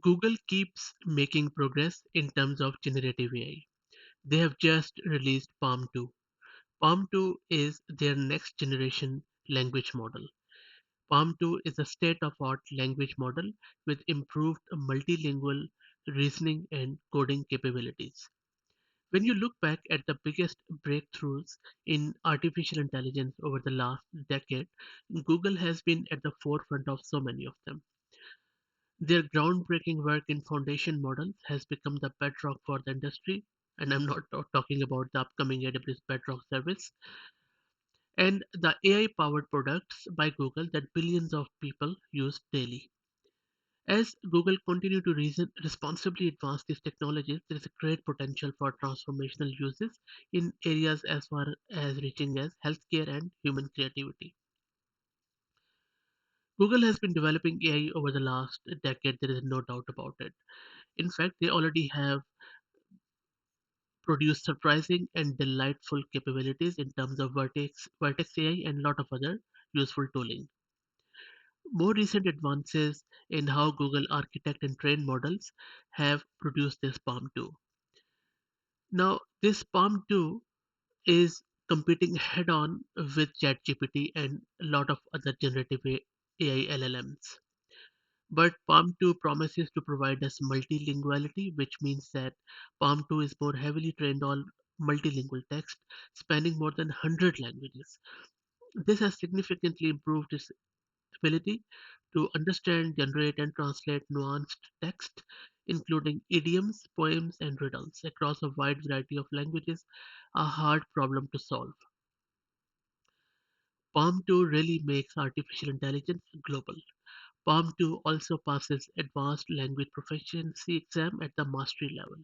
Google keeps making progress in terms of generative AI. They have just released PaLM2. PaLM2 is their next generation language model. PaLM2 is a state-of-art language model with improved multilingual reasoning and coding capabilities. When you look back at the biggest breakthroughs in artificial intelligence over the last decade, Google has been at the forefront of so many of them. Their groundbreaking work in foundation models has become the bedrock for the industry, and I'm not talking about the upcoming AWS Bedrock service, and the AI powered products by Google that billions of people use daily. As Google continue to responsibly advance these technologies, there is a great potential for transformational uses in areas as far as reaching as healthcare and human creativity. Google has been developing AI over the last decade, there is no doubt about it. In fact, they already have produced surprising and delightful capabilities in terms of Vertex AI, and a lot of other useful tooling. More recent advances in how Google architect and train models have produced this PaLM2. Now, this PaLM2 is competing head on with ChatGPT and a lot of other generative AI LLMs. But PaLM2 promises to provide us multilinguality, which means that PaLM2 is more heavily trained on multilingual text spanning more than 100 languages. This has significantly improved its ability to understand, generate, and translate nuanced text, including idioms, poems, and riddles, across a wide variety of languages, a hard problem to solve. PaLM2 really makes artificial intelligence global. PaLM2 also passes advanced language proficiency exam at the mastery level.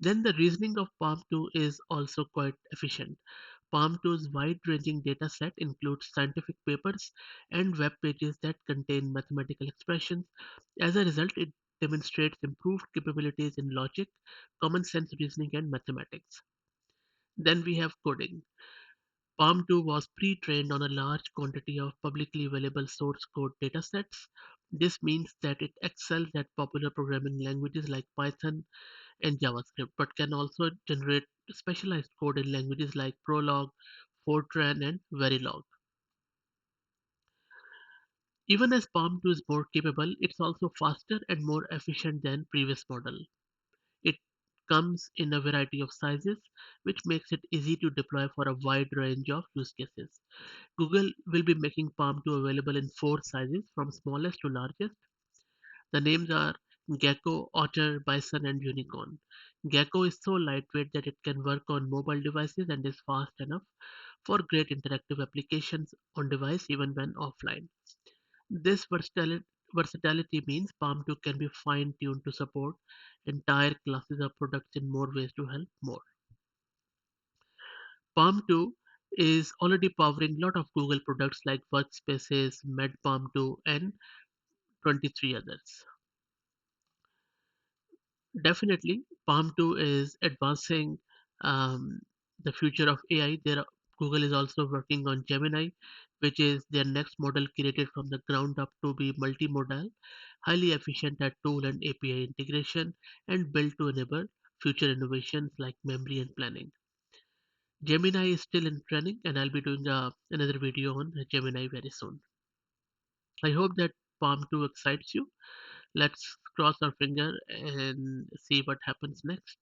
Then the reasoning of PaLM2 is also quite efficient. PaLM2's wide-ranging data set includes scientific papers and web pages that contain mathematical expressions. As a result, it demonstrates improved capabilities in logic, common sense reasoning, and mathematics. Then we have coding. PaLM2 was pre-trained on a large quantity of publicly available source code datasets. This means that it excels at popular programming languages like Python and JavaScript, but can also generate specialized code in languages like Prolog, Fortran, and Verilog. Even as PaLM2 is more capable, it's also faster and more efficient than previous model. It comes in a variety of sizes, which makes it easy to deploy for a wide range of use cases. Google will be making PaLM2 available in four sizes from smallest to largest. The names are Gecko, Otter, Bison, and Unicorn. Gecko is so lightweight that it can work on mobile devices and is fast enough for great interactive applications on device even when offline. This versatility means PaLM2 can be fine-tuned to support entire classes of products in more ways to help more. PaLM2 is already powering a lot of Google products like Workspaces, MedPaLM2, and 23 others. Definitely, PaLM2 is advancing the future of AI. Google is also working on Gemini, which is their next model created from the ground up to be multimodal, highly efficient at tool and API integration, and built to enable future innovations like memory and planning. Gemini is still in training, and I'll be doing another video on Gemini very soon. I hope that PaLM2 excites you. Let's cross our finger and see what happens next.